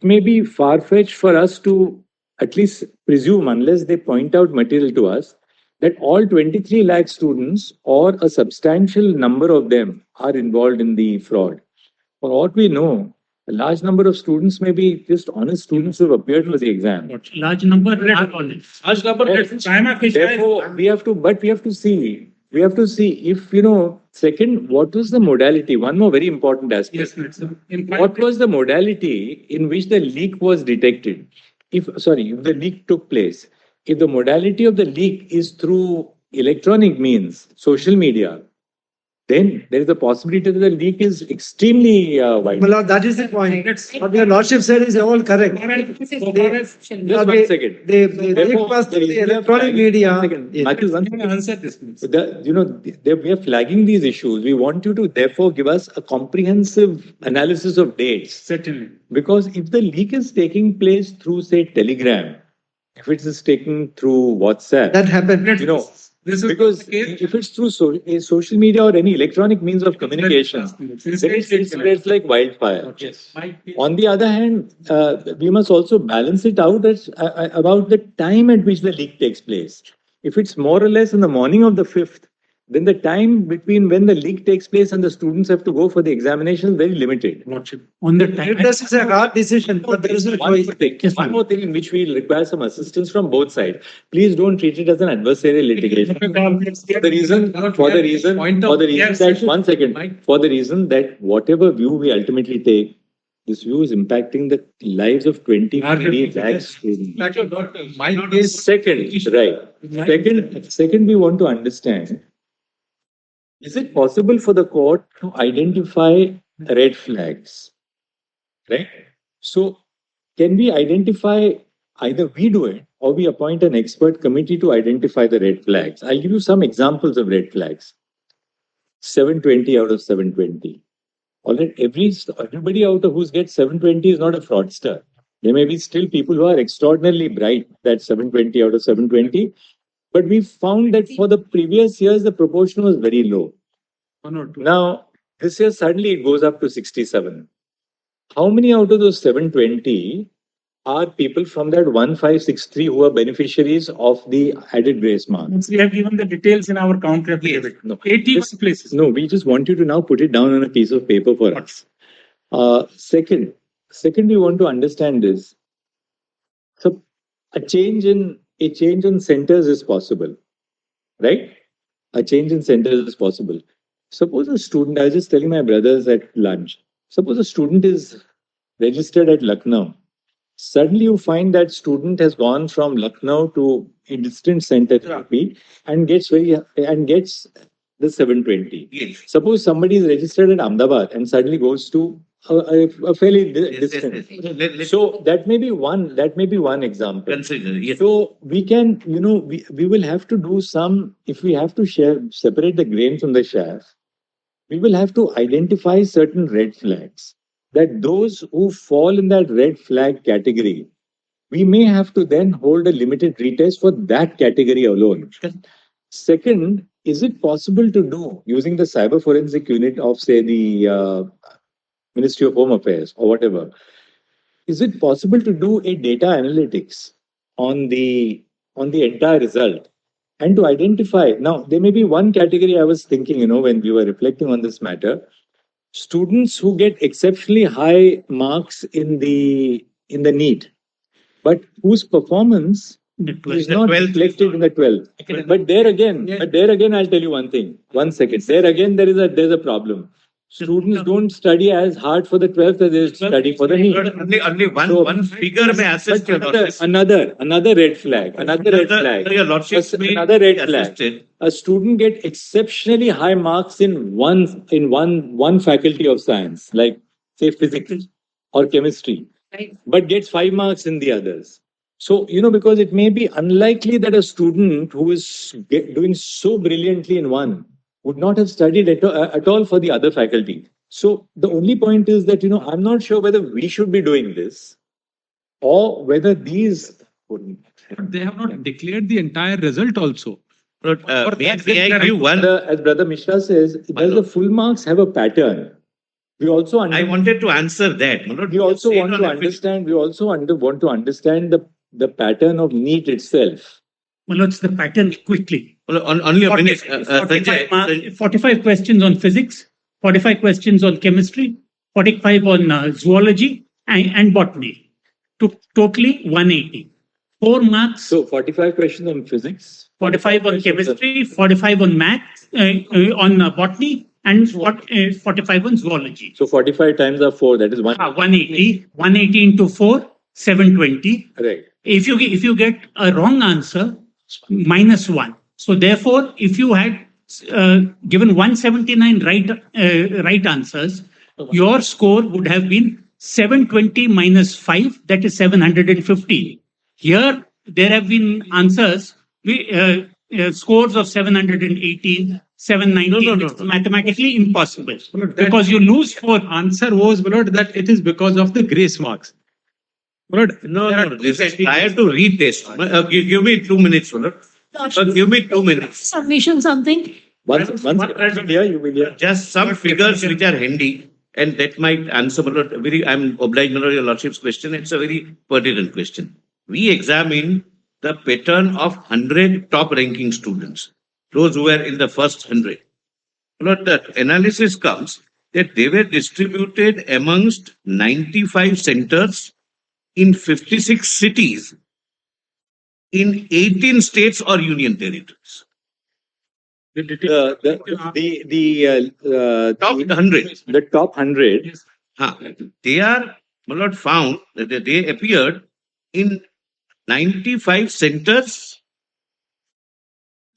it may be far-fetched for us to at least presume, unless they point out material to us, that all 23 lakh students or a substantial number of them are involved in the fraud. For what we know, a large number of students may be just honest students who have appeared for the exam. Large number large number Therefore, we have to see. We have to see if, second, what was the modality? One more very important aspect. Yes, What was the modality in which the leak was detected? If the leak took place, if the modality of the leak is through electronic means, social media, then there is a possibility that the leak is extremely wide. Well, that is the point. What your lordship said is all correct. Just 1 second. They request the electronic media. Answer this, please. We are flagging these issues. We want you to therefore give us a comprehensive analysis of dates. Certainly. Because if the leak is taking place through, say, Telegram, if it is taken through WhatsApp, that happened. Because if it's through social media or any electronic means of communication, it spreads like wildfire. Yes. On the other hand, we must also balance it out about the time at which the leak takes place. If it's more or less in the morning of the 5th, then the time between when the leak takes place and the students have to go for the examination is very limited. On the time. This is a hard decision, but there is one more thing in which we will require some assistance from both sides. Please don't treat it as an adversarial litigation. For the reason that whatever view we ultimately take, this view is impacting the lives of 23 lakh students. Second, we want to understand, is it possible for the court to identify red flags? Right? So, can we identify, either we do it or we appoint an expert committee to identify the red flags? I'll give you some examples of red flags. 720 out of 720. All right, everybody out of who gets 720 is not a fraudster. There may be still people who are extraordinarily bright, that 720 out of 720. But we found that for the previous years, the proportion was very low. Now, this year, suddenly it goes up to 67. How many out of those 720 are people from that 1563 who are beneficiaries of the added grace mark? We have given the details in our counter affidavit. No. 81 places. No, we just want you to now put it down on a piece of paper for us. Second, we want to understand this. So, a change in centers is possible, right? A change in centers is possible. Suppose a student, I was just telling my brothers at lunch, suppose a student is registered at Lucknow. Suddenly you find that student has gone from Lucknow to a distant center and gets the 720. Yes. Suppose somebody is registered at Ahmedabad and suddenly goes to a fairly distant. So that may be one example. Consider, yes. So we can, we will have to do some, if we have to separate the grain from the chaff, we will have to identify certain red flags. That those who fall in that red flag category, we may have to then hold a limited retest for that category alone. Second, is it possible to do, using the cyber forensic unit of, say, the Ministry of Home Affairs or whatever, is it possible to do a data analytics on the entire result and to identify? Now, there may be one category I was thinking, when we were reflecting on this matter, students who get exceptionally high marks in the NEET, but whose performance is not reflected in the 12th. But there again, I'll tell you one thing. 1 second. There again, there's a problem. Students don't study as hard for the 12th as they study for the NEET. Only one figure may assist your lordship. Another red flag. Your lordship Another red flag. A student gets exceptionally high marks in one faculty of science, like say physics or chemistry, but gets 5 marks in the others. So, because it may be unlikely that a student who is doing so brilliantly in one would not have studied at all for the other faculty. So the only point is that, I'm not sure whether we should be doing this or whether these... They have not declared the entire result also. But, may I give one? As Brother Mishra says, does the full marks have a pattern? We also I wanted to answer that. Malad. we also Say it want on to affidavit. understand. We also want to understand the pattern of NEET itself. Well, what's the pattern quickly? Only a minute. 45, Sanjay, 45 questions on physics, 45 questions on chemistry, 45 on zoology and botany. Totally 180. 4 marks, So 45 questions on physics, 45 on chemistry, 45 on math, on botany, and 45 on zoology. So 45 times are 4. That is 1. 180, 180 into 4, 720. Right. If you get a wrong answer, -1. So therefore, if you had given 179 right answers, your score would have been 720 minus 5, that is 750. Here, there have been answers, scores of 718, 719. No. It's mathematically impossible because you lose for Answer was, my lord, that it is because of the grace marks. My lord, no. This is prior to retest. Give me 2 minutes, Malad. Give me 2 minutes. Submission something. Once you will hear. Just some figures which are handy, and that might answer. Malad, I'm obliged, Malad, your lordship's question. It's a very pertinent question. We examine the pattern of 100 top ranking students, those who were in the first 100. Malad, the analysis comes that they were distributed amongst 95 centers in 56 cities in 18 states or union territories. The Top 100. The top 100. They are, my lord, found that they appeared in 95 centers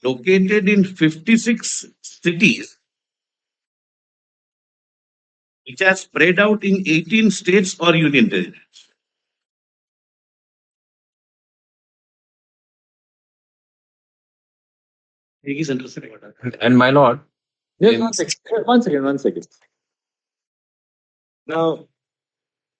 located in 56 cities, which are spread out in 18 states or union territories. and my lord, Just one second. Now,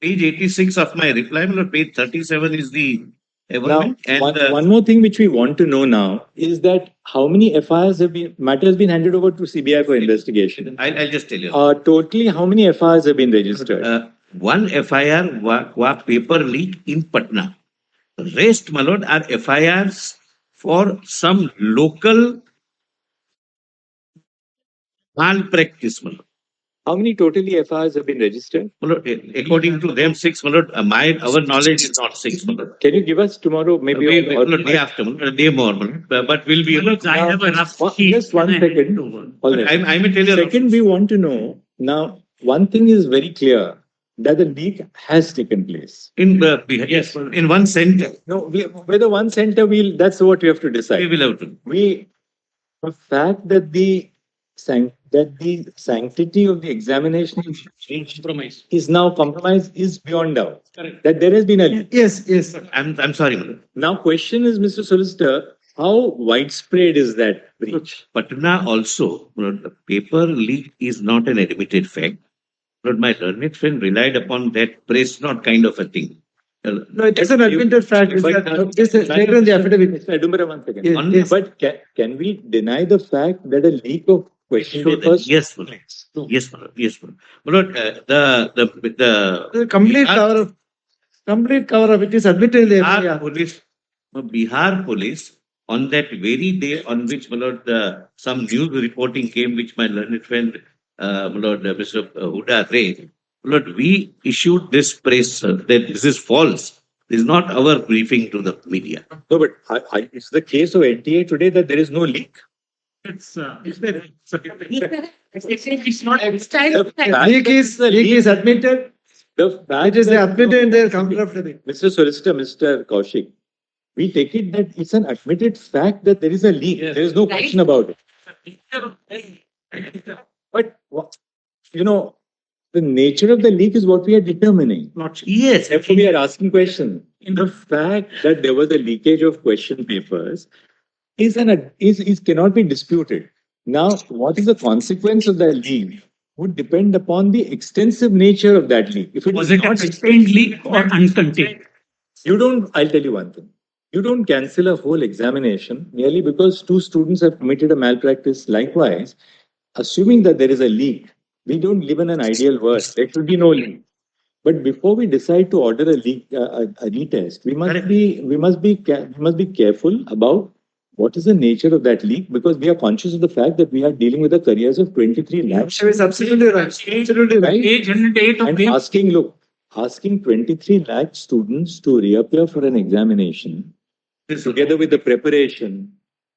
Page 86 of my reply, my lord, page 37 is the now evidence. And one more thing which we want to know now is that how many FIRs matter has been handed over to CBI for investigation. I'll just tell you. Totally, how many FIRs have been registered? One FIR was paper leak in Patna. Rest, my lord, are FIRs for some local malpractice, my lord. How many totally FIRs have been registered? My lord, according to them, 6, my lord. Our knowledge is not 6, my lord. Can you give us tomorrow, maybe? My lord, day after, my lord, a day more, my lord. But we'll be able to. I have a rough sheet. Just one second. All But right. I may tell you. Second, we want to know now. One thing is very clear that the leak has taken place. In yes, in one center, No, whether one center that's what we have to we decide. will have to. The fact that the sanctity of the examination is now compromised is beyond doubt. Correct. That there has been a leak. Yes. I'm sorry, my lord. Now, question is, Mr. Solicitor, how widespread is that breach? Patna also, my lord, the paper leak is not an admitted fact. Lord, my learned friend relied upon that press, not kind of a thing. No, it is an admitted fact. It's later in the affidavit. Mr. Adumbara, one second. Yes. But can we deny the fact that a leak of question Show that. papers? Yes, my lord. Yes, my lord. Yes, my lord. My lord, The complete cover of it is admitted in the FIR. Bihar police, on that very day on which, my lord, some news reporting came, which my learned friend, my lord, Mr. Huda read. My lord, we issued this press that this is false. This is not our briefing to the media. No, but it's the case of NTA today that there is no leak. It's there. It's not. Leak is admitted. The fact It is that- admitted in their counter affidavit. Mr. Solicitor, Mr. Kaushik, we take it that it's an admitted fact that there is a leak. Yes. There is no question about it. But, the nature of the leak is what we are determining. Yes, Therefore, we are asking question. The fact that there was a leakage of question papers cannot be disputed. Now, what is the consequence of that leak would depend upon the extensive nature of that leak. If Was it a contained leak or uncontained? I'll tell you one thing. You don't cancel a whole examination merely because two students have committed a malpractice. Likewise, assuming that there is a leak, We don't live in an ideal world. There should be no leak. But before we decide to order a leak, a retest, we must be careful about what is the nature of that leak, because we are conscious of the fact that we are dealing with the careers of 23 lakhs. It's absolutely right. Absolutely right. Page 108 of And the asking 23 lakh students to reappear for an examination, together with the preparation,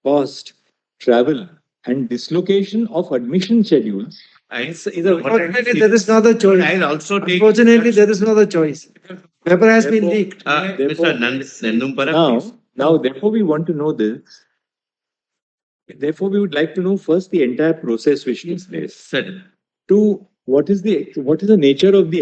cost, travel, and dislocation of admission schedules. Unfortunately, there is no other choice. I'll also take. Unfortunately, there is no other choice. Paper has been leaked. Mr. Nandumpara, please. Now, therefore, we want to know this. Therefore, we would like to know first the entire process which takes place. Sir. To what is the nature of the